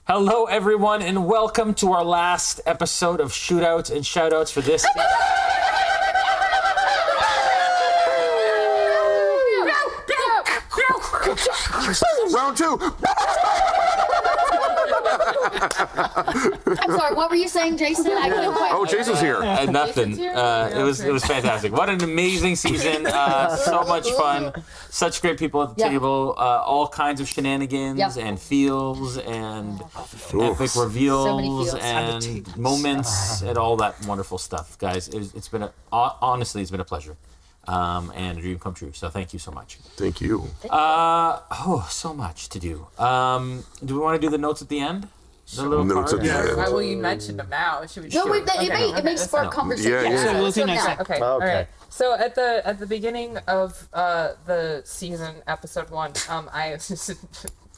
Hello, everyone, and welcome to our last episode of Shootouts and Shoutouts for this. Round two. I'm sorry, what were you saying, Jason? I couldn't quite. Oh, Jason's here. Nothing. It was fantastic. What an amazing season. So much fun. Such great people at the table. All kinds of shenanigans and feels and epic reveals and moments and all that wonderful stuff, guys. It's been honestly, it's been a pleasure. And a dream come true. So thank you so much. Thank you. So much to do. Do we want to do the notes at the end? The little Notes card? at the end. Well, you mentioned them now. Should we? No, it may spark conversation. Yeah. So we'll do next. Okay. All right. So at the beginning of the season, episode 1, I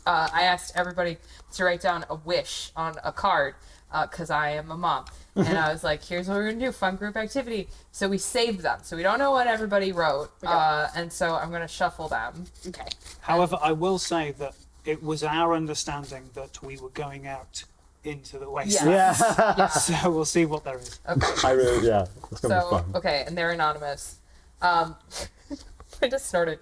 asked everybody to write down a wish on a card because I am a mom. And I was like, here's what we're going to do, fun group activity. So we saved them. So we don't know what everybody wrote. And so I'm going to shuffle them. Okay. However, I will say that it was our understanding that we were going out into the waste. Yes. Yeah. So we'll see what there is. Okay. It's gonna be fun. Okay, and they're anonymous. I just started.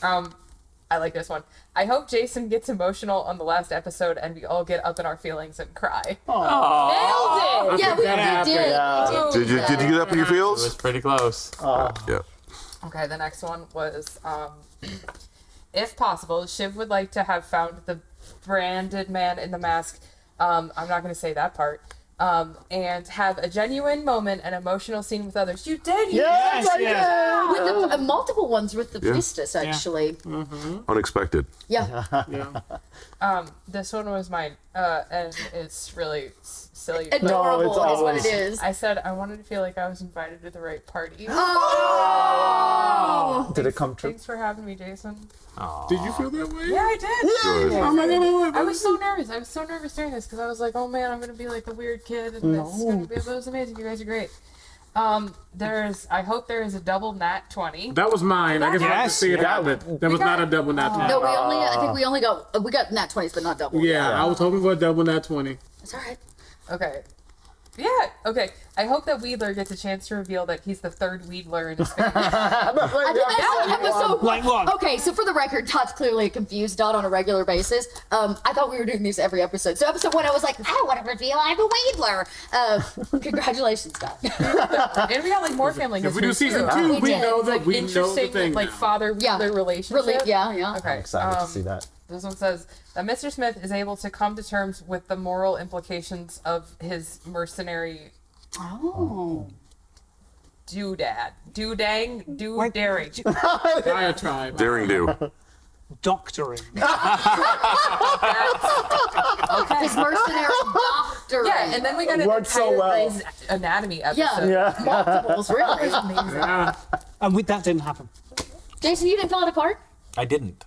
I like this one. I hope Jason gets emotional on the last episode and we all get up in our feelings and cry. Nailed it! Yeah, we did. Yeah. Did you get up in your It feels? was pretty close. Yeah. Okay, the next one was, if possible, Shiv would like to have found the branded man in the mask. I'm not going to say that part. And have a genuine moment, an emotional scene with others. You did. Yes, With yes. the multiple ones with the priestess, actually. Unexpected. Yeah. This one was mine, and it's really silly. Adorable No, it's is what always- it is. I said I wanted to feel like I was invited to the right party. Oh! Did it come true? Thanks for having me, Jason. Did you feel that way? Yeah, I did. Good. Oh my God. I was so nervous. I was so nervous during this because I was like, oh man, I'm gonna be like the weird kid, and this is gonna be. It was amazing. You guys are great. I hope there is a double nat 20. That was mine. I guess I have to Yes. see it happen. That was not a double nat 20. No, I think we only got nat 20s, but not double. Yeah, I was hoping for a double nat 20. It's all right. Okay. Yeah. Okay. I hope that Wedler gets a chance to reveal that he's the third Wedler in his family. I think that's episode. Like what? Okay, so for the record, Todd's clearly confused Dot on a regular basis. I thought we were doing these every episode. So episode 1, I was like, I want to reveal I'm a Wedler. Congratulations, Dot. And we got like more family If we do history, season too. 2, We we did. know that Like we know the interesting, thing. like now. father-brother relationship. Yeah. Okay. I'm excited to see that. This one says that Mr. Smith is able to come to terms with the moral implications of his mercenary Oh. do-daring. Diatribe. Daring do. Doctoring. His mercenary doctor. Yeah, and then we got an Worked so entire well. Grey's Anatomy episode. Yeah. Multiples, really. Yeah. And that didn't happen. Jason, you didn't fill out a card? I didn't.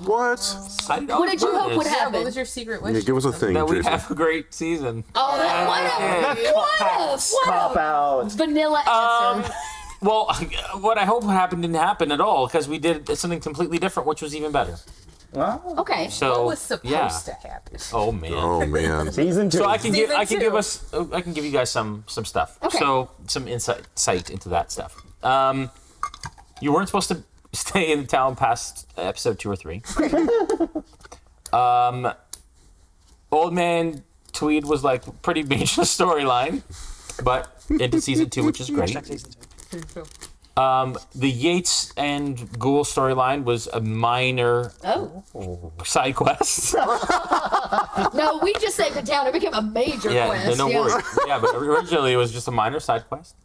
What? I didn't know What did you hope would Yeah, happen? what was your secret wish? Yeah, give us a thing, that we Jason. have a great season. Oh, what a Cop out. vanilla answer. Well, what I hope happened didn't happen at all because we did something completely different, which was even better. Well, Okay. So What was supposed to happen? Oh man. Oh, man. season 2. So I can give Season I can give you guys some stuff. Okay. So some insight into that stuff. You weren't supposed to stay in town past episode 2 or 3. Old Man Tweed was like pretty major storyline, but into season 2, which is great. Hashtag season 2. The Yates and Ghoul storyline was a minor side quest. No, we just saved the town. It became a major Yeah, quest. no worries. Yeah, but originally it was just a minor side quest.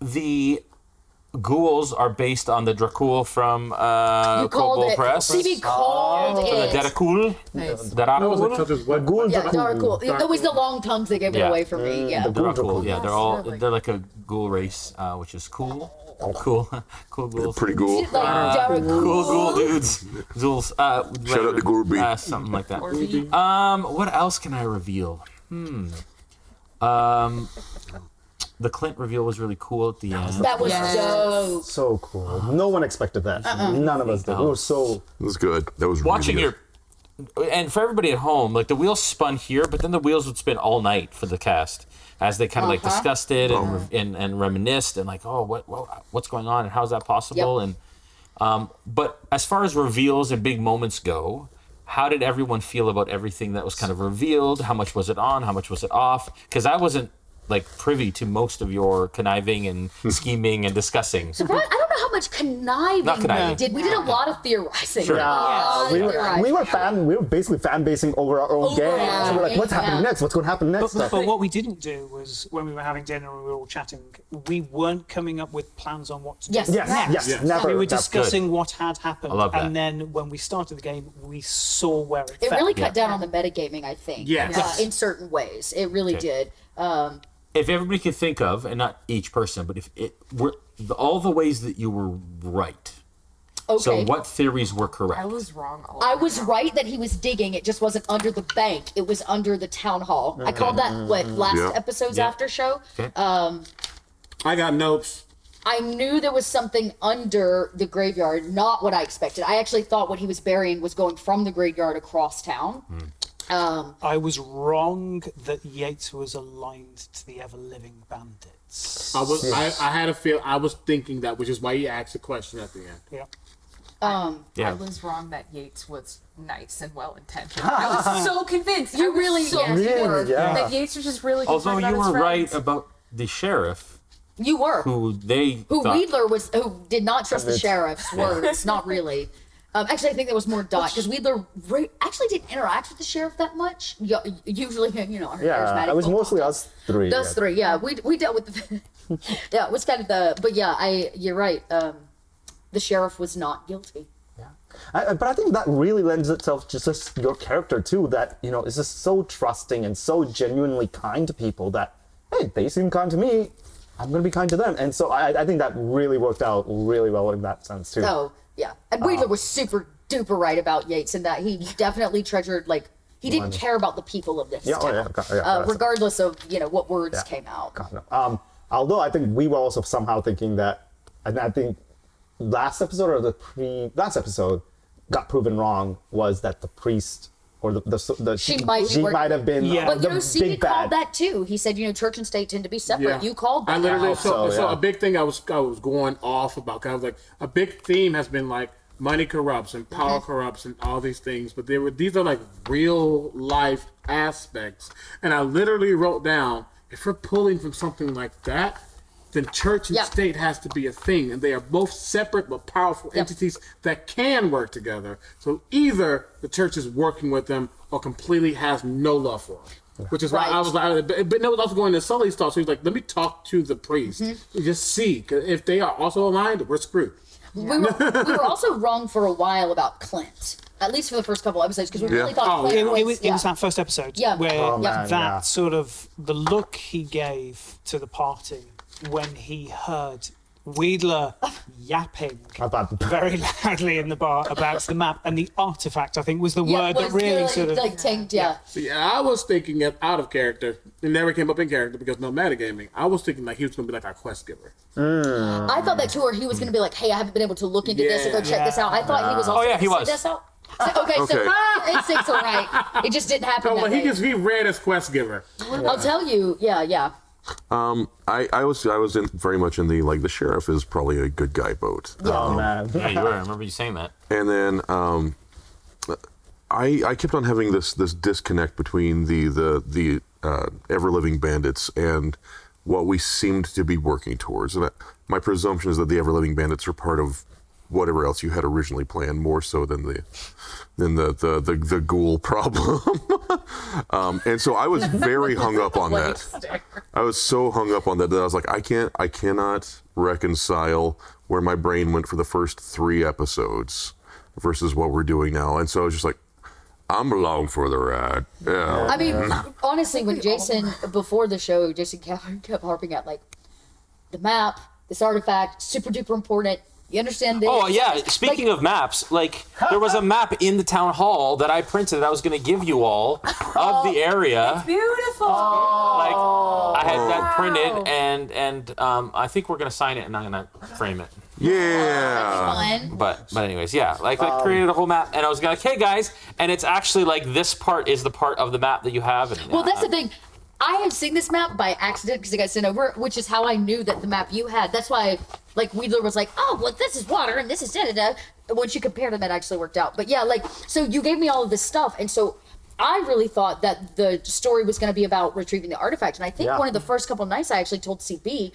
The ghouls are based on the Dracul from You called Cobalt it. Press. CB called it. Deracul. Nice. That was Deracul. because it's what? Yeah, dark cool. It was the long tongues that gave it Yeah. away for me. Yeah. Dracul. Yeah, Yes, they're like a ghoul race, which is cool. Cool ghouls. Pretty cool. Like dark Cool ghoul dudes. Ghouls. Shout out to Gorby. Something like that. Or be What else can I reveal? The Clint reveal was really cool at the end. That was Yes. dope. So cool. No one expected that. None of us did. We were so. It was good. That was Watching really your good. and for everybody at home, like the wheels spun here, but then the wheels would spin all night for the cast as they kind of like discussed it and reminisced and like, oh, what's going on and how's that possible? Yep. And but as far as reveals and big moments go, how did everyone feel about everything that was kind of revealed? How much was it on? How much was it off? Because I wasn't like privy to most of your conniving and scheming and discussing. I don't know how much conniving Not conniving. we did. We did a lot of theorizing. Sure. We were basically fan basing over our own game. So we're like, what's happening next? What's going to happen next? But what we didn't do was when we were having dinner and we were all chatting, we weren't coming up with plans on what to do. Yes. Yes, never. We were That's discussing what had happened, I love that. and then when we started the game, we saw where it It fell. really cut down on the metagaming, I think. Yes. In certain ways. It really did. If everybody could think of, and not each person, but if it were all the ways that you were right. Okay. So what theories were correct? I was wrong. I was right that he was digging. It just wasn't under the bank. It was under the town hall. I called that last episode's after show. Okay. I got nopes. I knew there was something under the graveyard, not what I expected. I actually thought what he was burying was going from the graveyard across town. I was wrong that Yates was aligned to the ever-living bandits. I had a feel. I was thinking that, which is why he asked the question at the end. Yeah. I was wrong that Yates was nice and well-intentioned. I was so convinced. You really- so yes, you convinced were. Yeah. that Yates was just really Although concerned you about his were right friends. about the sheriff, You were. who they Who thought, Wedler was, who did not trust the sheriff's words, not really. Actually, I think there was more Dot, because Wedler actually didn't interact with the sheriff that much. Usually, her charismatic. Yeah, it was mostly us three. Us three, yeah. We dealt with the... yeah, it was kind of the... But yeah, you're right. The sheriff was not guilty. But I think that really lends itself to just your character too, that, is just so trusting and so genuinely kind to people that, hey, they seem kind to me, I'm going to be kind to them. And so I think that really worked out really well in that sense too. So, yeah. And Wedler was super duper right about Yates in that he definitely treasured, he didn't care about the people of this town. Regardless of, what words came out. Although I think we were also somehow thinking that, and I think last episode or last episode got proven wrong, was that the priest or She might have been But the CD big called bad. that too. He said, church and state tend to be separate. Yeah. You called that. I literally So, so yeah. a big thing I was going off about. Cause I was like, a big theme has been like money corrupts and power corrupts and all these things, but these are like real life aspects. And I literally wrote down, if we're pulling from something like that, then church and state has to be a thing, and they are both separate but powerful entities that can work together. So either the church is working with them or completely has no love for them. Which is why I was like, but no, was also going to Sully's thoughts. So he's like, let me talk to the priest and just see, 'cause if they are also aligned, we're screwed. We were also wrong for a while about Clint. At least for the first couple episodes, because we really thought Clint was... It was that first episode where that sort of, the look he gave to the party when he heard Wedler yapping very loudly in the bar about the map and the artifact, I think was the word that really sort of... tanked, See, I was thinking it out of character. It never came up in character because no metagaming. I was thinking like he was going to be like our quest giver. I thought that too, or he was going to be like, hey, I haven't been able to look into this or go check this out. I thought he was also he was. this out. So instincts are right. It just didn't happen that way. He read as quest giver. I'll tell you, yeah. I was very much in the sheriff is probably a good guy boat. Oh man. Yeah, you were. I remember you saying that. And then I kept on having this disconnect between the ever living bandits and what we seemed to be working towards. And my presumption is that the ever living bandits are part of whatever else you had originally planned, more so than the ghoul problem. And so I was very hung up on that. I was so hung up on that I was like, I cannot reconcile where my brain went for the first 3 episodes versus what we're doing now. And so I was just like, I'm along for the ride. Yeah. I mean, honestly, when Jason, before the show, Jason kept harping at the map, this artifact, super duper important. You understand? Oh yeah. Speaking of maps, like there was a map in the town hall that I printed that I was going to give you all of the area. Beautiful. Like I had that printed, and I think we're going to sign it, and I'm going to frame it. Yeah. fun. But anyways, yeah, like I created a whole map, and I was like, hey guys, and it's actually like this part is the part of the map that you have. And, Well, that's the thing. I have seen this map by accident because it got sent over, which is how I knew that the map you had. That's why, like, Wedler was like, oh, well, this is water and this is da-da-da. Once you compared them, it actually worked out. But yeah, like, so you gave me all of this stuff, and so I really thought that the story was going to be about retrieving the artifact. And I think one of the first couple of nights I actually told CB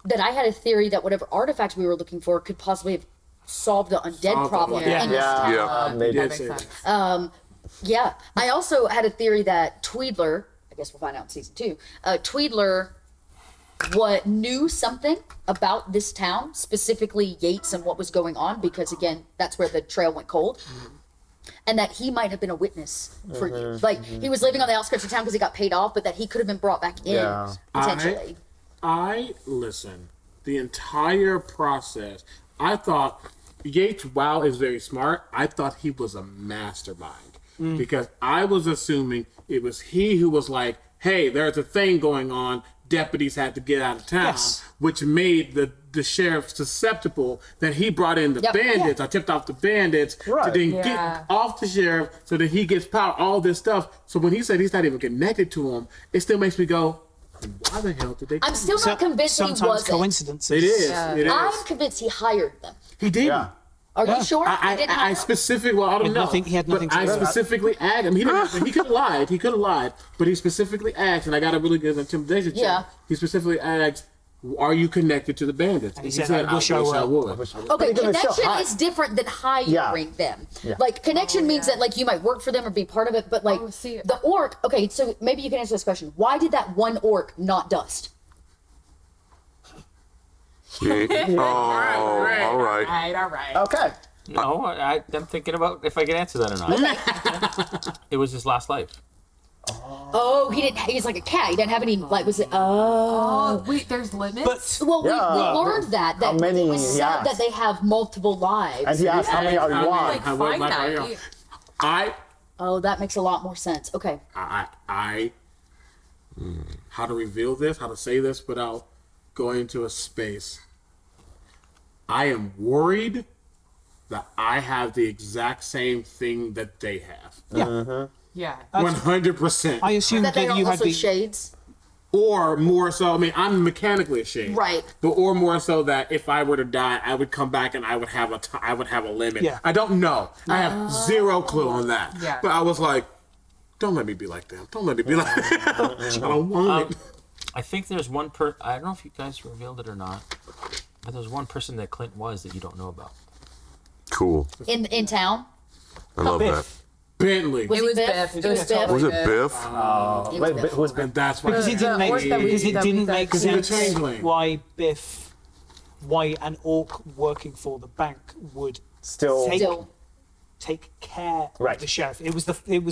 that I had a theory that whatever artifact we were looking for could possibly have solved the undead problem in this town. Maybe. That makes sense. Yeah. I also had a theory that Tweedler, I guess we'll find out in season 2, Tweedler knew something about this town, specifically Yates and what was going on, because again, that's where the trail went cold. And that he might have been a witness for you. Like, he was living on the outskirts of town because he got paid off, but that he could have been brought back in, potentially. I listen, the entire process, I thought Yates, while is very smart, I thought he was a mastermind. Because I was assuming it was he who was like, hey, there's a thing going on, deputies had to get out of town, which made the sheriff susceptible that he brought in the bandits, or tipped off the bandits to then get off the sheriff so that he gets power, all this stuff. So when he said he's not even connected to him, it still makes me go, why the hell did they? I'm still not convinced he Sometimes wasn't. coincidences. It is. Yeah. It is. I'm convinced he hired them. He did. Yeah. Are you sure? He didn't I hire them? specifically, well, I don't know. He had nothing but to I do with that. specifically asked him. He could have lied. He could have lied. But he specifically asked, and I got a really good intimidation check. Yeah. He specifically asked, are you connected to the bandits? And he said, "I wish I would. Okay, connection is different than hiring them. Like, connection means that, like, you might work for them or be part of it, but, like, the orc, okay, so maybe you can answer this question. Why did that one orc not dust? All right. All right. Okay. No, I'm thinking about if I can answer that or not. It was his last life. Oh, he's like a cat. He didn't have any, like, was it, Oh, wait, there's limits? well, we learned that How many it was he said asked? that they have multiple lives. And he asked how many are you Like, on? finite. Oh, that makes a lot more sense. Okay. How to reveal this, how to say this without going into a space. I am worried that I have the exact same thing that they have. Yeah. 100%. I assumed That they that are you had also been. shades. Or more so, I mean, I'm mechanically a shade. Right. But or more so that if I were to die, I would come back and I would have a limit. Yeah. I don't know. I have zero clue on that. Yeah. But I was like, don't let me be like them. Don't let me be like them. I don't want it. I think there's one I don't know if you guys revealed it or not, but there's one person that Clint was that you don't know about. Cool. In town? I love Biff. that. Bentley. Was It was Biff? Biff. It was Biff. Was it Biff? Wait, but who's been? And that's why. Because it didn't make, orc that we- because it that we didn't said- make 'Cause he's a sense changeling. why an orc working for the bank would Still. take care Right. of the sheriff. It was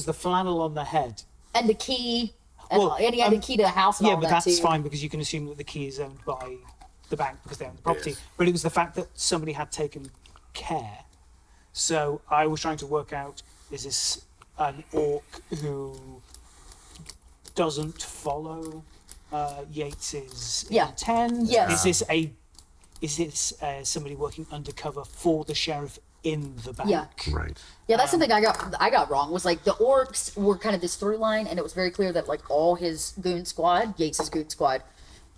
the flannel on the head. And the key. And, Well, and he had the key to the house and Yeah, all but that that's too. fine because you can assume that the key is owned by the bank because they own the property. But it was the fact that somebody had taken care. So I was trying to work out: is this an orc who doesn't follow Yates's intent? Yes. Is this somebody working undercover for the sheriff in the bank? Yeah. Right. Yeah, that's something I got wrong. Was like the orcs were kind of this through line, and it was very clear that like all his goon squad, Yates's goon squad,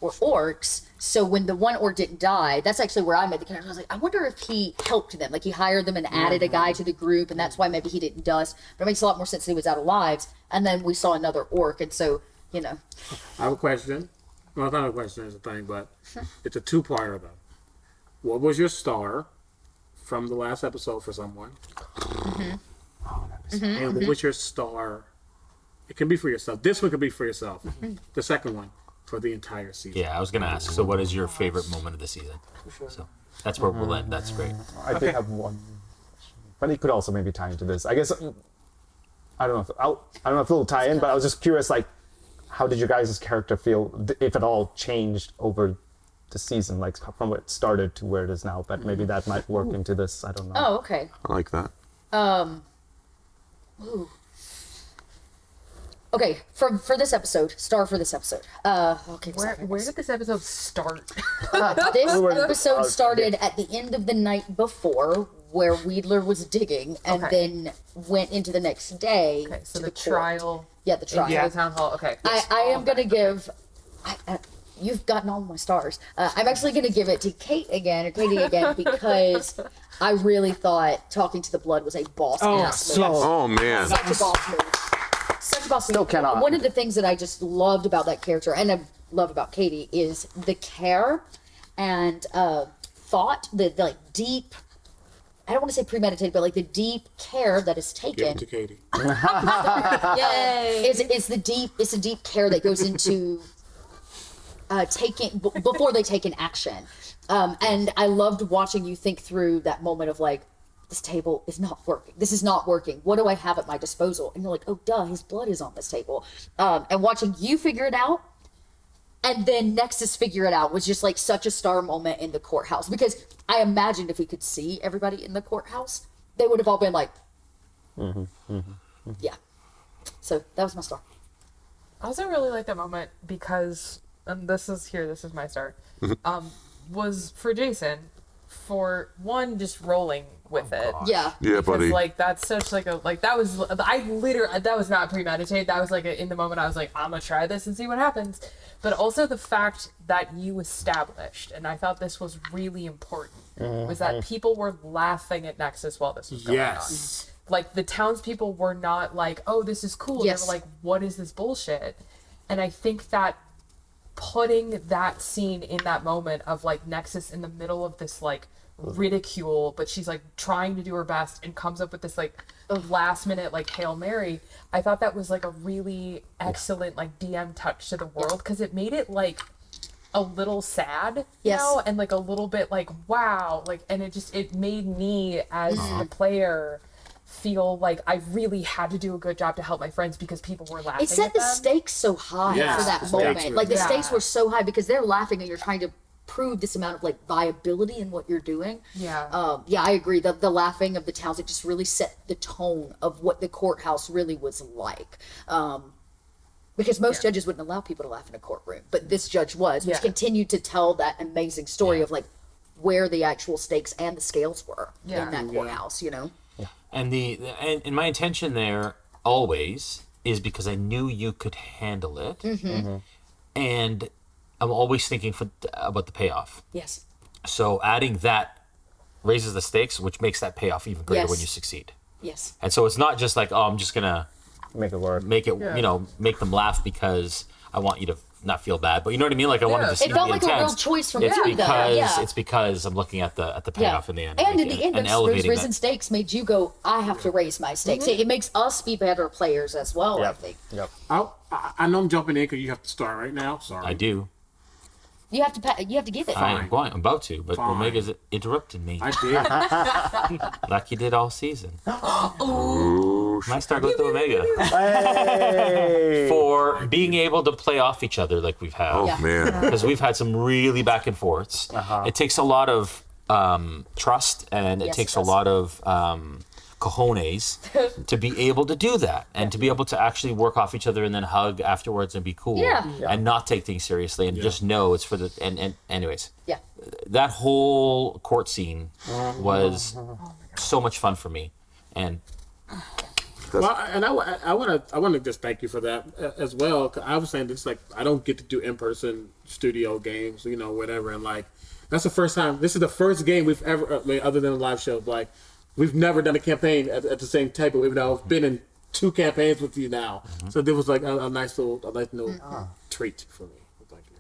were orcs. So when the one orc didn't die, that's actually where I made the connection. I was like, I wonder if he helped them, like he hired them and added a guy to the group, and that's why maybe he didn't dust. But it makes a lot more sense that he was out of lives. And then we saw another orc, and so I have a question. Well, it's not a question, it's a thing, but it's a two-parter though. What was your star from the last episode for someone? And what was your star? It can be for yourself. This one could be for yourself. The second one for the entire season. Yeah, I was gonna ask. So, what is your favorite moment of the season? So that's where we'll end. That's great. I did have one, but it could also maybe tie into this. I guess I don't know if it'll tie in, but I was just curious, like, how did your guys' character feel, if at all, changed over the season, like from where it started to where it is now. But maybe that might work into this. I don't know. Oh, okay. I like that. Ooh. Okay, for this episode, star for this episode. Okay, Where did this episode start? This episode started at the end of the night before, where Wedler was digging, and then went into the next day. Okay, so to the court. trial. Yeah, the trial. Yeah, the town hall. Okay. I am gonna give. You've gotten all my stars. I'm actually gonna give it to Katie again, because I really thought talking to the blood was a boss ass move. Oh man. Such a boss move. Such a boss Still move. cannot. One of the things that I just loved about that character, and I love about Katie, is the care and thought, the like deep. I don't want to say premeditated, but like the deep care that is Give taken. it to Catie. Yay! It's the deep care that goes into before they take an action. And I loved watching you think through that moment of like, this table is not working. This is not working. What do I have at my disposal? And you're like, oh, duh, his blood is on this table. And watching you figure it out, and then Nexus figure it out was just like such a star moment in the courthouse. Because I imagined if we could see everybody in the courthouse, they would have all been like, yeah. So that was my star. I also really like that moment because, and this is my star, was for Jason, for one, just rolling with it. Yeah. Yeah, Because, buddy. like, that's such, like, that was not premeditated. That was, like, in the moment I was like, I'm gonna try this and see what happens. But also the fact that you established, and I thought this was really important, was that people were laughing at Nexus while this was going on. Like, the townspeople were not like, oh, this is cool. Yes. They were like, what is this bullshit? And I think that putting that scene in that moment of, like, Nexus in the middle of this, like, ridicule, but she's, like, trying to do her best and comes up with this, like, last minute, like, Hail Mary, I thought that was, like, a really excellent, like, DM touch to the world, because it made it, like, a little sad, you know, and, like, a little bit, like, wow, like, and it made me, as the player, feel like I really had to do a good job to help my friends because people were laughing. It set at the them. stakes so high for that moment. Like the stakes were so high because they're laughing and you're trying to prove this amount of like viability in what you're doing. Yeah. Yeah, I agree. The laughing of the towns, it just really set the tone of what the courthouse really was like. Because most judges wouldn't allow people to laugh in a courtroom, but this judge was, which continued to tell that amazing story of like where the actual stakes and the scales were in that courthouse, you know? And and my intention there always is because I knew you could handle it, and I'm always thinking about the payoff. Yes. So adding that raises the stakes, which makes that payoff even greater when you succeed. Yes. And so it's not just like, oh, I'm just gonna Make it work. make it, you know, make them laugh because I want you to not feel bad, but you know what I mean? Like I wanted to see It felt the like a intense. real choice from It's you, though. Yeah. it's because I'm looking at the payoff in the end. And in the end, and those elevating risen that. stakes made you go, I have to raise my stakes. It makes us be better players as well, I think. Yep. I know I'm jumping in because you have to start right now. Sorry. I do. You have to give it. I'm about to, but Fine. Omega's interrupted me I did. like you did all season. Ooh, My star goes to Omega Hey! for being able to play off each other like we've had. oh man. Because we've had some really back and forths. It takes a lot of trust, and it Yes, takes it a does. lot of cojones to be able to do that, and to be able to actually work off each other and then hug afterwards and be cool, and not take things seriously, and just know it's for the and anyways. Yeah. That whole court scene was so much fun for me, and Well, and I want to just thank you for that as well. 'Cause I was saying this, like, I don't get to do in-person studio games, you know, whatever, and like that's the first time. This is the first game we've ever, other than a live show, like we've never done a campaign at the same table. Even though I've been in 2 campaigns with you now, so there was like a nice little treat for me. Thank you.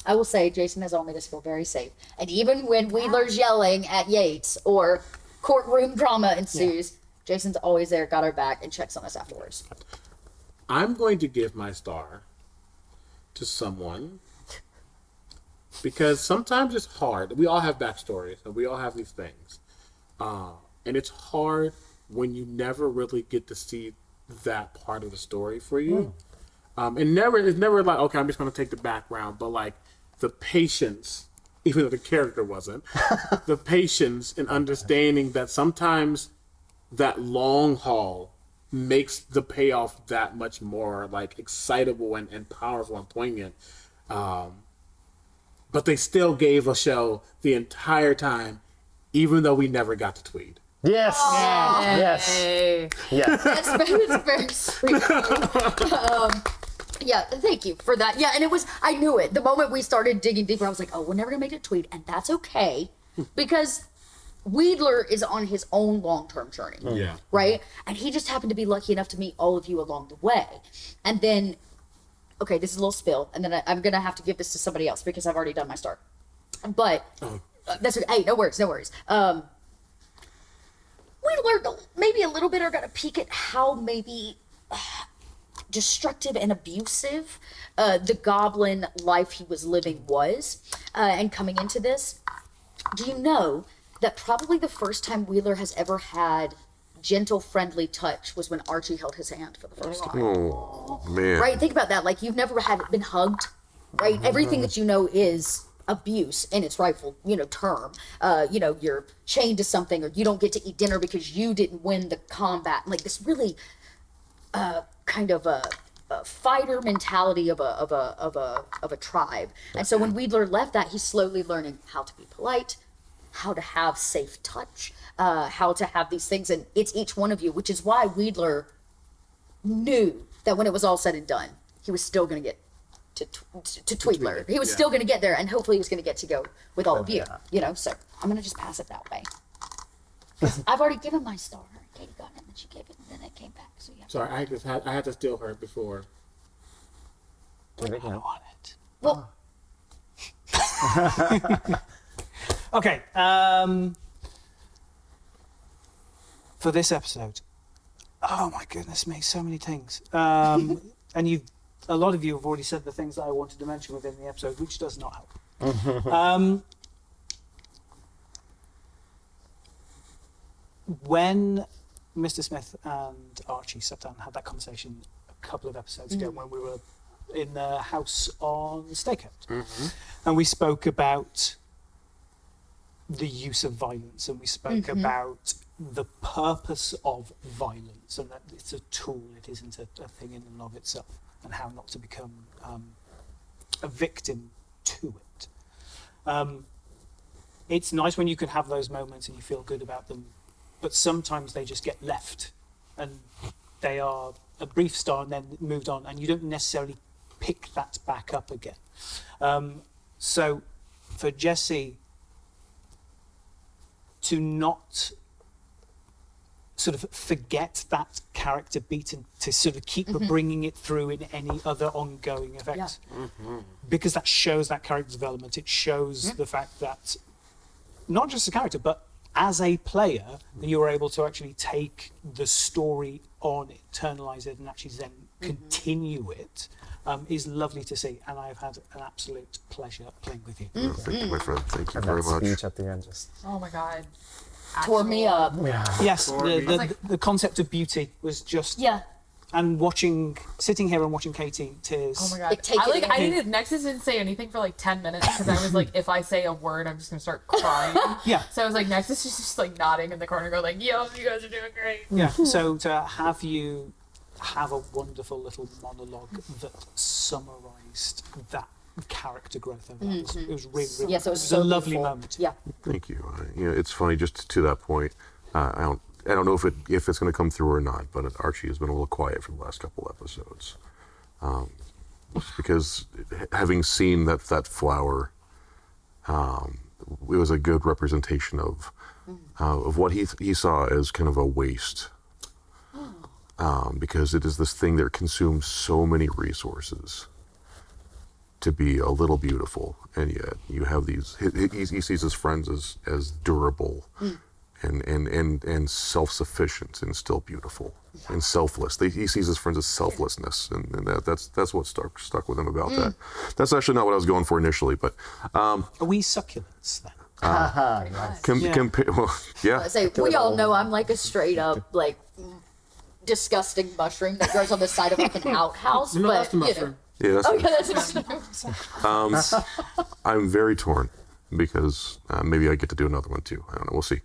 I will say, Jason has all made us feel very safe. And even when Wheeler's yelling at Yates or courtroom drama ensues, Jason's always there, got our back, and checks on us afterwards. I'm going to give my star to someone because sometimes it's hard. We all have backstories and we all have these things. And it's hard when you never really get to see that part of the story for you. It's never like, okay, I'm just going to take the background, but like the patience, even though the character wasn't, the patience in understanding that sometimes that long haul makes the payoff that much more like excitable and powerful and poignant. But they still gave a show the entire time, even though we never got to Tweed. Yes. Yes. Hey. Yes. That's very sweet. Yeah, thank you for that. Yeah, and I knew it. The moment we started digging deeper, I was like, oh, we're never gonna make it to Tweed, and that's okay, because Wedler is on his own long-term journey. Yeah. Right? And he just happened to be lucky enough to meet all of you along the way. And then, okay, this is a little spill, and then I'm gonna have to give this to somebody else because I've already done my start. But that's okay. Hey, no worries. We learned maybe a little bit, or got a peek at how maybe destructive and abusive the goblin life he was living was. And coming into this, do you know that probably the first time Wheeler has ever had gentle, friendly touch was when Archie held his hand for the first time? Oh, man. Right? Think about that. Like, you've never been hugged, right? Everything that you know is abuse in its rightful, term. You're chained to something, or you don't get to eat dinner because you didn't win the combat. Like this really kind of a fighter mentality of a tribe. And so when Wedler left that, he's slowly learning how to be polite, how to have safe touch, how to have these things, and it's each one of you, which is why Wedler knew that when it was all said and done, he was still going to get to Tweedler. He was still going to get there, and hopefully he was going to get to go with all of you. So I'm going to just pass it that way. I've already given my star. Catie got it, and then she gave it, and then it came back. So yeah. Sorry, I had to steal her before. I want it. Well, Okay. For this episode, oh my goodness me, so many things. And a lot of you have already said the things that I wanted to mention within the episode, which does not help. When Mr. Smith and Archie sat down and had that conversation a couple of episodes ago, when we were in the house on Stakeout, and we spoke about the use of violence, and we spoke about the purpose of violence, and that it's a tool, it isn't a thing in and of itself, and how not to become a victim to it. It's nice when you can have those moments and you feel good about them, but sometimes they just get left, and they are a brief star and then moved on, and you don't necessarily pick that back up again. So for Jesse to not sort of forget that character beat and to sort of keep bringing it through in any other ongoing effects, because that shows that character development. It shows the fact that not just a character, but as a player, you were able to actually take the story on, internalize it, and actually then continue it. Is lovely to see, and I've had an absolute pleasure playing with you. Thank you, my friend. Thank you And very that much. speech at the end just... Oh my god. tore me up. Yes, the concept of beauty was just... Yeah. And sitting here and watching Catie tears. Oh my god. Like, take it in. I needed Nexus didn't say anything for like 10 minutes because I was like, if I say a word, I'm just gonna start crying. Yeah. So I was like, Nexus is just like nodding in the corner, going like, yo, you guys are doing great. Yeah. So to have you have a wonderful little monologue that summarised that character growth over that. It was really, really Yes, it was a so lovely beautiful. moment. Yeah. Thank you. It's funny, just to that point. I don't know if it's going to come through or not, but Archie has been a little quiet for the last couple episodes, because having seen that flower, it was a good representation of what he saw as kind of a waste, because it is this thing that consumes so many resources to be a little beautiful, and yet you have these. He sees his friends as durable. And self-sufficient and still beautiful and selfless. He sees his friends as selflessness, and that's what stuck with him about that. That's actually not what I was going for initially, but Are we succulents then? well, yeah. I say, we all know I'm like a straight up like disgusting mushroom that grows on the side of like an outhouse. No, but that's the mushroom. Yeah, that's Okay, that's I'm very torn because maybe I get to do another one too. I don't know. We'll see.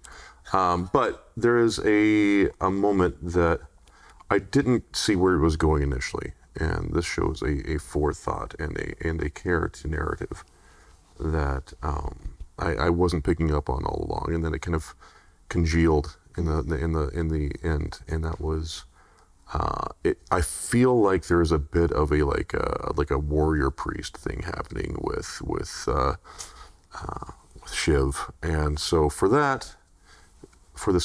But there is a moment that I didn't see where it was going initially, and this shows a forethought and a care to narrative that I wasn't picking up on all along, and then it kind of congealed in the end, and that was. I feel like there's a bit of a warrior priest thing happening with Shiv, and so for this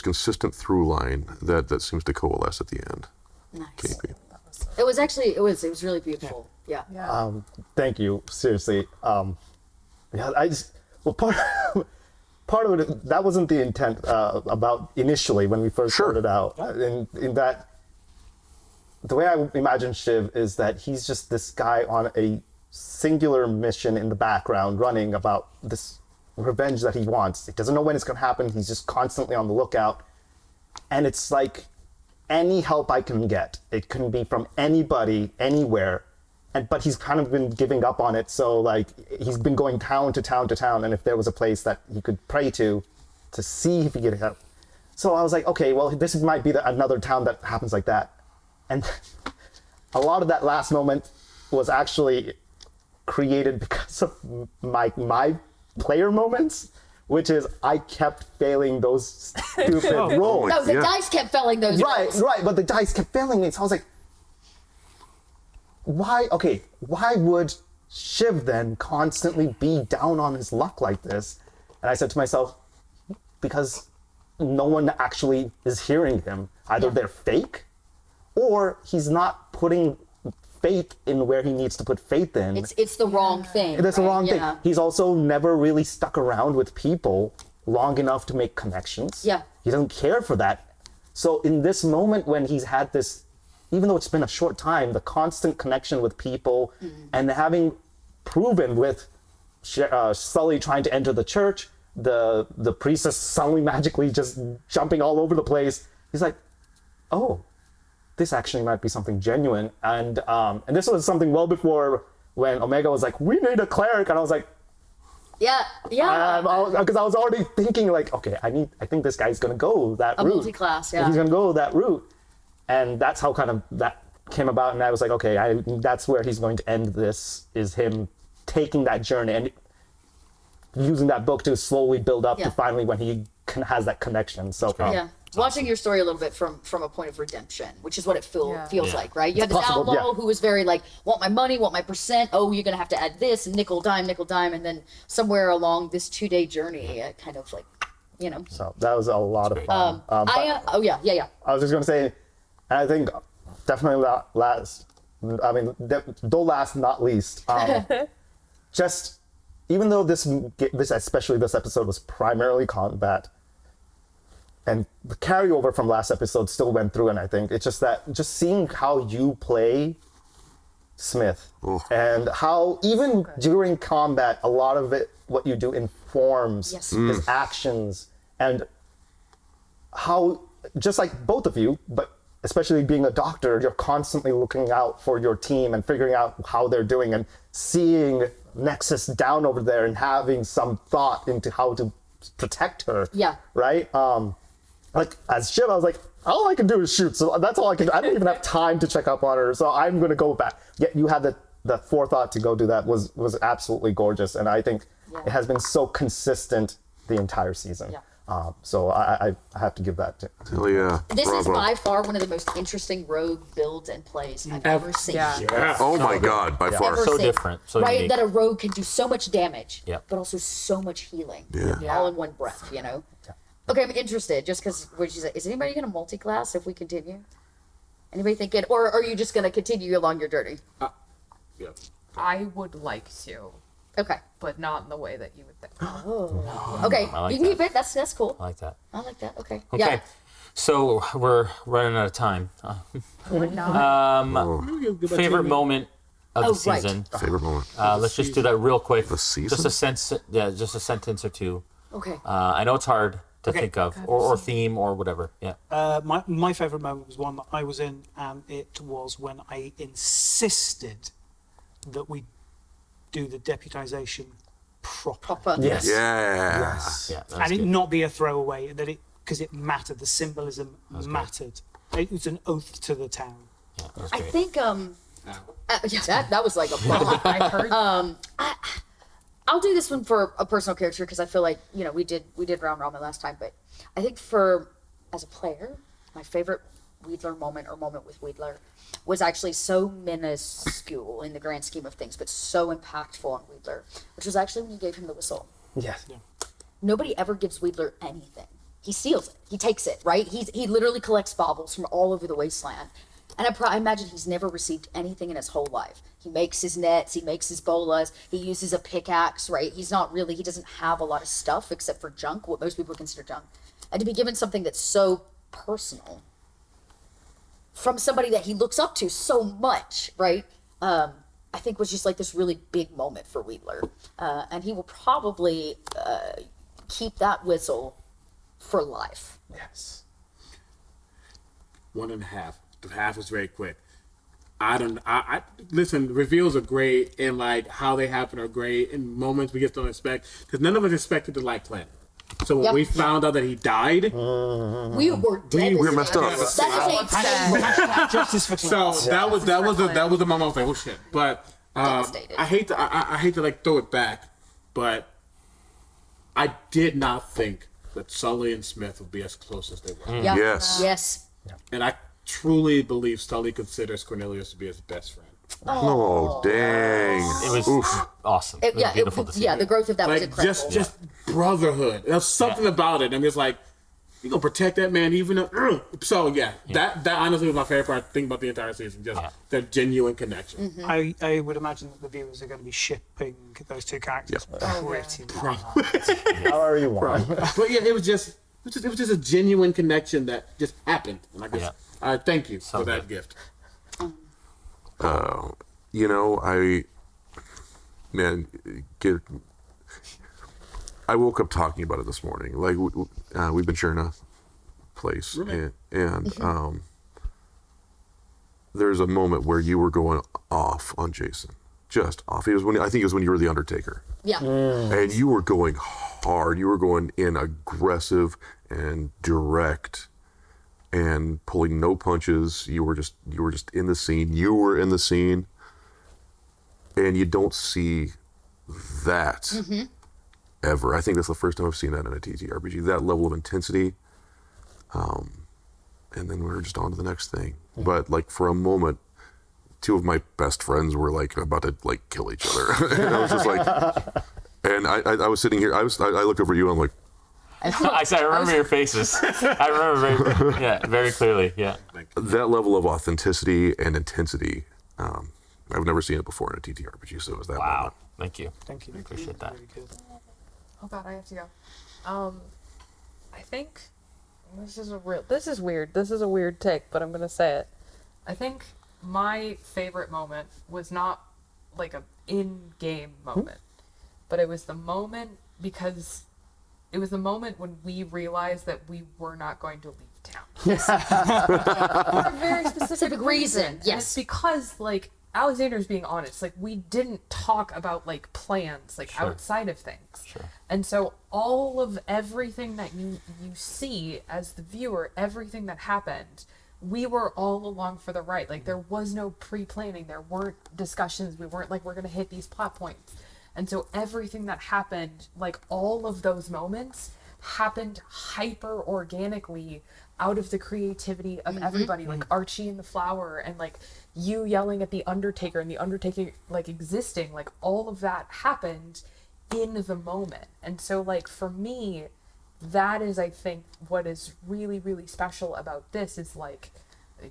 consistent through line that seems to coalesce at the end. nice. KP. It was really beautiful. Yeah. Thank you. Seriously. Part of it, that wasn't the intent about initially when we first started out. In that, the way I imagine Shiv is that he's just this guy on a singular mission in the background running about this revenge that he wants. He doesn't know when it's going to happen. He's just constantly on the lookout. And it's like any help I can get. It can be from anybody, anywhere. But he's kind of been giving up on it. So like he's been going town to town to town. And if there was a place that he could pray to see if he could help. So I was like, okay, well, this might be another town that happens like that. And a lot of that last moment was actually created because of my player moments, which is I kept failing those stupid rolls. No, the dice kept failing those rolls. Right, but the dice kept failing me. So I was like, why would Shiv then constantly be down on his luck like this? And I said to myself, because no one actually is hearing him. Either they're fake, or he's not putting faith in where he needs to put faith in. It's the wrong thing. That's the wrong thing. Yeah. He's also never really stuck around with people long enough to make connections. Yeah. He doesn't care for that. So in this moment when he's had this, even though it's been a short time, the constant connection with people and having proven with Sully trying to enter the church, the priestess suddenly magically just jumping all over the place. He's like, oh, this actually might be something genuine. And this was something well before when Omega was like, we need a cleric. And I was like, Yeah. because I was already thinking like, okay, I think this guy's going to go that route. A multi-class, yeah. He's going to go that route. And that's how kind of that came about. And I was like, okay, that's where he's going to end this, is him taking that journey and using that book to slowly build up to finally when he has that connection. So watching your story a little bit from a point of redemption, which is what it feels like, right? You had this Possible, outlaw who was very like, want my money, want my percent. Oh, you're gonna have to add this, nickel dime, and then somewhere along this 2-day journey, kind of like, you know. So that was a lot of fun. I was just gonna say, and I think definitely last, though last not least, just even though this especially this episode was primarily combat. And the carryover from last episode still went through, and I think it's just that seeing how you play Smith and how even during combat, a lot of it, what you do informs his actions, and how just like both of you, but especially being a doctor, you're constantly looking out for your team and figuring out how they're doing and seeing Nexus down over there and having some thought into how to protect her. Yeah. Right? Like as Shiv, I was like, all I can do is shoot. So that's all I can do. I don't even have time to check up on her. So I'm going to go back. Yet you had the forethought to go do that was absolutely gorgeous. And I think it has been so consistent the entire season. Yeah. So I have to give that to Hell yeah. This is by far one of the most interesting rogue builds and plays I've ever seen. Yeah. Oh my God, by far. So different, so right? unique. That a rogue can do so much damage, but also so much healing, Yeah. all in one breath, you know? Okay, I'm interested, just because, what she said, is anybody going to multi-class if we continue? Anybody thinking, or are you just going to continue along your journey? I would like to. Okay. But not in the way that you would think. Oh. Okay, I like you can keep it, that's cool. I like that. I like that, okay. Okay. Yeah. So we're running out of time. Favorite moment of the season. Favorite moment. Let's just do that real quick. The season? Just a sentence or two. Okay. I know it's hard to think of, or theme, or whatever. Yeah. My favourite moment was one that I was in, and it was when I insisted that we do the deputization proper. Yes. Yeah. Yes. Yeah, that was And it good. not be a throwaway, that it because it mattered, the symbolism mattered. It was an oath to the town. Yeah, that was I great. think yeah, that was like a bomb. I heard. I'll do this one for a personal character because I feel like we did round robin last time, but I think as a player, my favorite Wedler moment with Wedler was actually so minuscule in the grand scheme of things, but so impactful on Wedler, which was actually when you gave him the whistle. Yes. Nobody ever gives Wedler anything. He steals it. He takes it, right? He literally collects baubles from all over the wasteland. And I imagine he's never received anything in his whole life. He makes his nets, he makes his bolas, he uses a pickaxe, right? He doesn't have a lot of stuff except for junk, what most people consider junk. And to be given something that's so personal from somebody that he looks up to so much, right? I think was just like this really big moment for Wedler. And he will probably keep that whistle for life. Yes. 1.5. The half was very quick. I listen, reveals are great and like how they happen are great and moments we just don't expect because none of us expected the light planet. So when we found out that he died, We were devastated. were messed up. That is Justice for so that was the moment I was like, oh shit. But Devastated. I hate to like throw it back, but I did not think that Sully and Smith would be as close as they were. Yeah. Yes. Yes. And I truly believe Sully considers Cornelius to be his best friend. Oh, dang. It was awesome. It was beautiful to see. The growth of that was Like incredible. just brotherhood. There's something about it. I'm just like, you gonna protect that man even though, so that honestly was my favorite part thing about the entire season. Just the genuine connection. I would imagine that the viewers are going to be shipping those two characters pretty much. However you want. But yeah, it was just a genuine connection that just happened. And I guess thank you for that gift. I woke up talking about it this morning. Like we've been sharing a place, and there's a moment where you were going off on Jason, just off. I think it was when you were the Undertaker. Yeah. And you were going hard. You were going in aggressive and direct and pulling no punches. You were just in the scene. You were in the scene. And you don't see that ever. I think that's the first time I've seen that in a TTRPG. That level of intensity. And then we were just on to the next thing. But like for a moment, two of my best friends were like about to like kill each other. And I was just like, and I was sitting here. I looked over at you. And I'm like, I remember your faces. I remember very clearly. Yeah. that level of authenticity and intensity. I've never seen it before in a TTRPG. So it was that Wow. moment. Thank you. Thank you. I appreciate that. Very good. Oh god, I have to go. I think this is weird. This is a weird take, but I'm gonna say it. I think my favorite moment was not like a in-game moment, but it was the moment because it was the moment when we realized that we were not going to leave town. For a very specific reason. And Yes. it's because like Alexander's being honest, like we didn't talk about like plans like outside of things. And so all of everything that you see as the viewer, everything that happened, we were all along for the ride. Like there was no pre-planning, there weren't discussions, we weren't like we're gonna hit these plot points. And so everything that happened, like all of those moments happened hyper organically out of the creativity of everybody, like Archie and the flower and like you yelling at the Undertaker and the Undertaker like existing, like all of that happened in the moment. And so like for me, that is I think what is really, really special about this is like,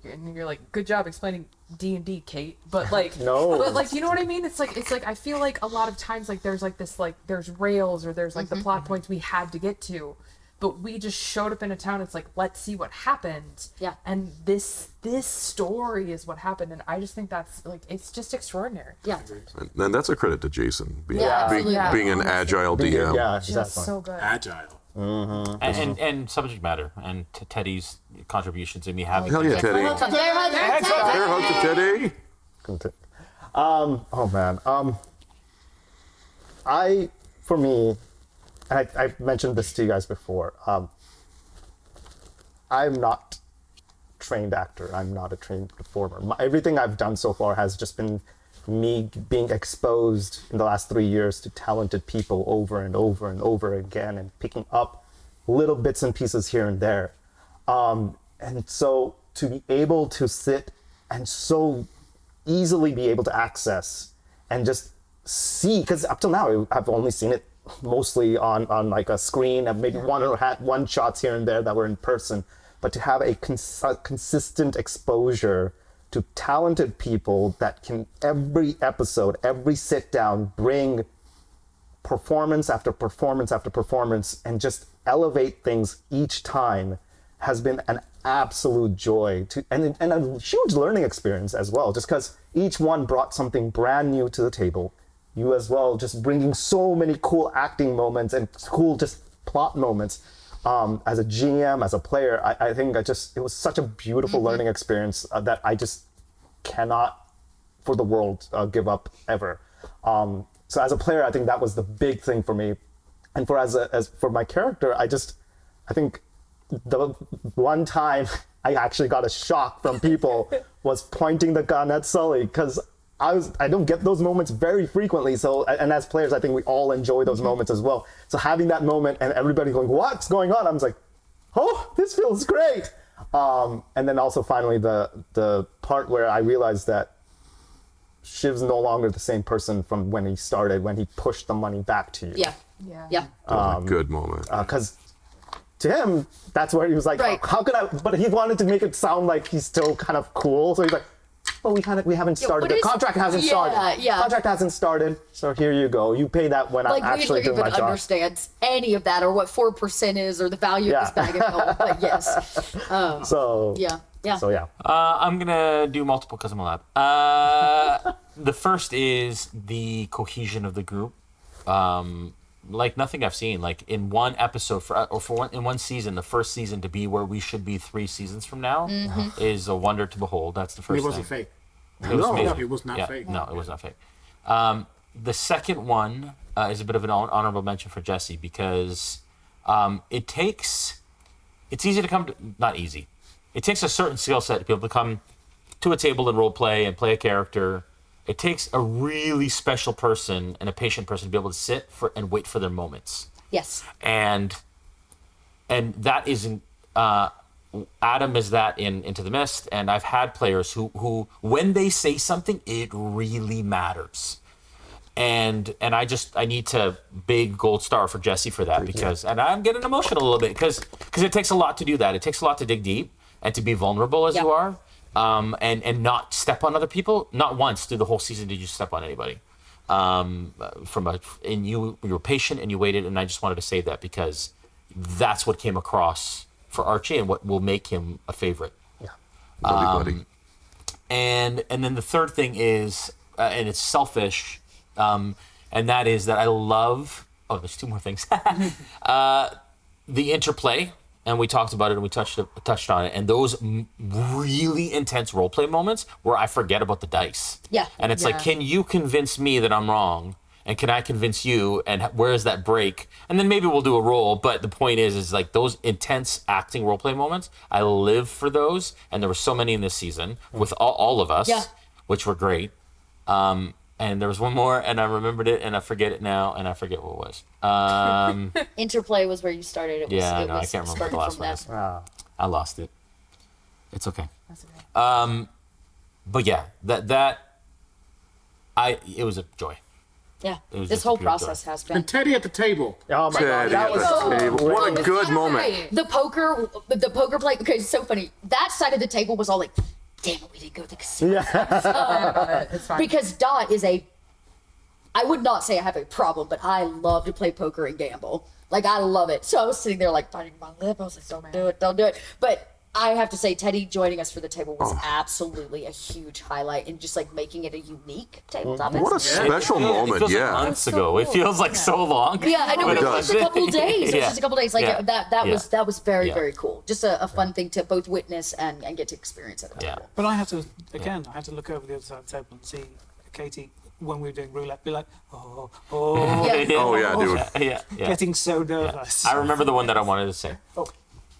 and you're like, good job explaining D&D, Kate, but like No. but like you know what I mean? It's like I feel like a lot of times like there's like this like there's rails or there's like the plot points we had to get to, but we just showed up in a town. It's like, let's see what happened. Yeah. And this story is what happened, and I just think that's like it's just extraordinary. Yeah. And that's a credit to Jason being, Yeah, being, absolutely. being an agile DM. Yeah, Just exactly. so good. Agile. And subject matter and Teddy's contributions and me having. Hell yeah, Teddy. Welcome there, Heather. Air hug to Teddy. Oh man. For me, and I've mentioned this to you guys before. I'm not a trained actor. I'm not a trained performer. Everything I've done so far has just been me being exposed in the last 3 years to talented people over and over and over again, and picking up little bits and pieces here and there. And so to be able to sit and so easily be able to access and just see, because up till now I've only seen it mostly on like a screen, and maybe one shots here and there that were in person, but to have a consistent exposure to talented people that can every episode, every sit down, bring performance after performance after performance and just elevate things each time has been an absolute joy and a huge learning experience as well, just because each one brought something brand new to the table. You as well, just bringing so many cool acting moments and cool just plot moments. As a GM, as a player, I think it was such a beautiful learning experience that I just cannot for the world give up ever. So as a player, I think that was the big thing for me. And for my character, I think the one time I actually got a shock from people was pointing the gun at Sully, because I don't get those moments very frequently. So, and as players, I think we all enjoy those moments as well. So having that moment and everybody going, "What's going on?" I was like, "Oh, this feels great." And then also finally the part where I realized that Shiv's no longer the same person from when he started, when he pushed the money back to you. Yeah. That was a good moment. Because to him, that's where he was like, Right. "How could I?" But he wanted to make it sound like he's still kind of cool. So he's like, "But we haven't started. The contract hasn't started. Yeah. Contract hasn't started. So here you go. You pay that when I'm actually doing my even job." understands any of that, or what 4% is, or the value of this bag of gold. But yes. So Yeah. So yeah. I'm gonna do multiple because I'm allowed. The first is the cohesion of the group. Like nothing I've seen. Like in one episode in one season, the first season to be where we should be 3 seasons from now is a wonder to behold. That's the first thing. It wasn't fake. It was amazing. It was not fake. No, it was not fake. The second one is a bit of an honorable mention for Jesse, because it's easy to come to, not easy. It takes a certain skill set to be able to come to a table and role play and play a character. It takes a really special person and a patient person to be able to sit and wait for their moments. Yes. And that isn't Adam is that in Into the Mist, and I've had players who when they say something, it really matters. And I need to big gold star for Jesse for that, because and I'm getting emotional a little bit because it takes a lot to do that. It takes a lot to dig deep and to be vulnerable as you are, and not step on other people. Not once through the whole season did you step on anybody. You were patient and you waited, and I just wanted to say that because that's what came across for Archie and what will make him a favorite. Yeah. Buddy. And then the third thing is, and it's selfish, and that is that I love. Oh, there's 2 more things. The interplay, and we talked about it and we touched on it, and those really intense roleplay moments where I forget about the dice. Yeah. And it's like, can you convince me that I'm wrong? And can I convince you? And where is that break? And then maybe we'll do a roll. But the point is like those intense acting roleplay moments, I live for those. And there were so many in this season with all of us, which were great. And there was one more, and I remembered it, and I forget it now, and I forget what it was. Interplay was where you started. It was, I can't remember what the last one is. I lost it. It's okay. That's okay. But yeah, it was a joy. Yeah, was this just a whole pure process joy. has been. And Teddy at the table. Oh my God, that was What a good moment. The poker play. Okay, it's so funny. That side of the table was all like, "Damn it, we didn't go to the casino." It's fine. Because Dot is I would not say I have a problem, but I love to play poker and gamble. Like, I love it. So I was sitting there like biting my lip. I was like, don't do it. But I have to say, Teddy joining us for the table was absolutely a huge highlight, and just like making it a unique tabletop. What a special moment, It feels like months ago. It feels like so long. Yeah, I know. It It was does. just a couple days. It was just a couple days. Like that was very, Yeah. very cool. Just a fun thing to both witness and get to experience at a Yeah. table. But I had to look over the other side of the table and see, Catie, when we were doing roulette, be like, oh, Yeah. Oh yeah, dude. Yeah. getting so nervous. I remember the one that I wanted to say.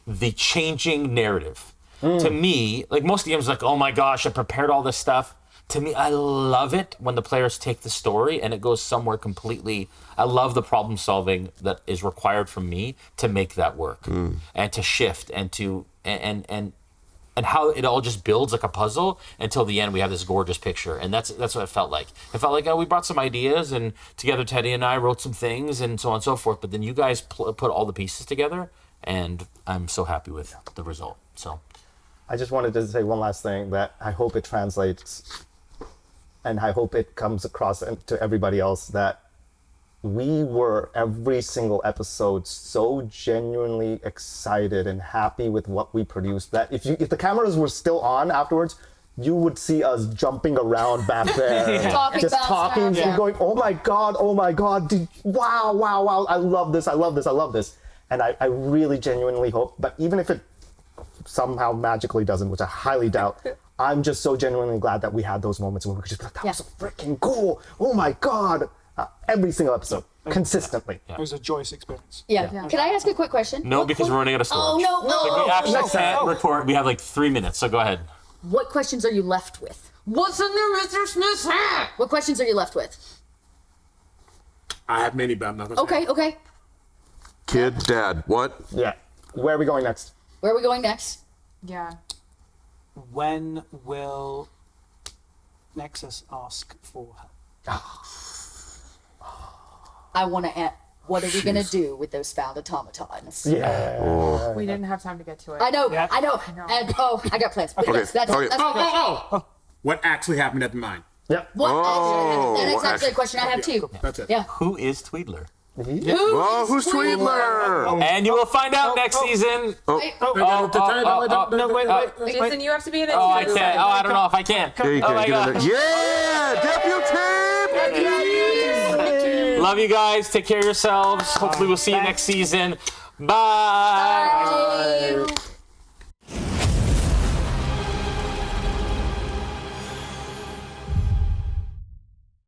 The changing narrative. To me, like most DMs, like, oh my gosh, I prepared all this stuff. To me, I love it when the players take the story and it goes somewhere completely. I love the problem solving that is required from me to make that work and to shift and to and how it all just builds like a puzzle until the end. We have this gorgeous picture, and that's what it felt like. It felt like we brought some ideas and together Teddy and I wrote some things and so on and so forth. But then you guys put all the pieces together, and I'm so happy with the result. So. I just wanted to say one last thing that I hope it translates and I hope it comes across to everybody else that we were every single episode so genuinely excited and happy with what we produced that if the cameras were still on afterwards, you would see us jumping around back there, just talking and going, oh my God, dude, wow, I love this. And I really genuinely hope, but even if it somehow magically doesn't, which I highly doubt, I'm just so genuinely glad that we had those moments where we could just be like, that was so freaking cool. Oh my God. Every single episode, consistently. It was a joyous experience. Yeah. Can I ask a quick question? No, because we're running out of storage. Oh, no. We actually can't record. We have like 3 minutes, so go ahead. What questions are you left with? What's in the Mr. Smith's hat? What questions are you left with? I have many, but I'm not going to say. Okay. Kid, dad, what? Yeah. Where are we going next? Where are we going next? Yeah. When will Nexus ask for help? I want to what are we going to do with those found automatons? Yeah. We didn't have time to get to it. I know. Yeah. And, I got plans. But yes, that's Okay. that's What actually happened at the mine? Yep. That's actually a question I have too. That's it. Yeah. Who is Tweedler? Oh, who's Tweedler? And you will find out next season. No, wait. Jason, you have to be in it. Oh, I can't. Oh, I don't know if I can. Yeah, you Oh can my get in God. there. Yeah, deputy! Love you guys. Take care of yourselves. Hopefully we'll see you next season. Bye.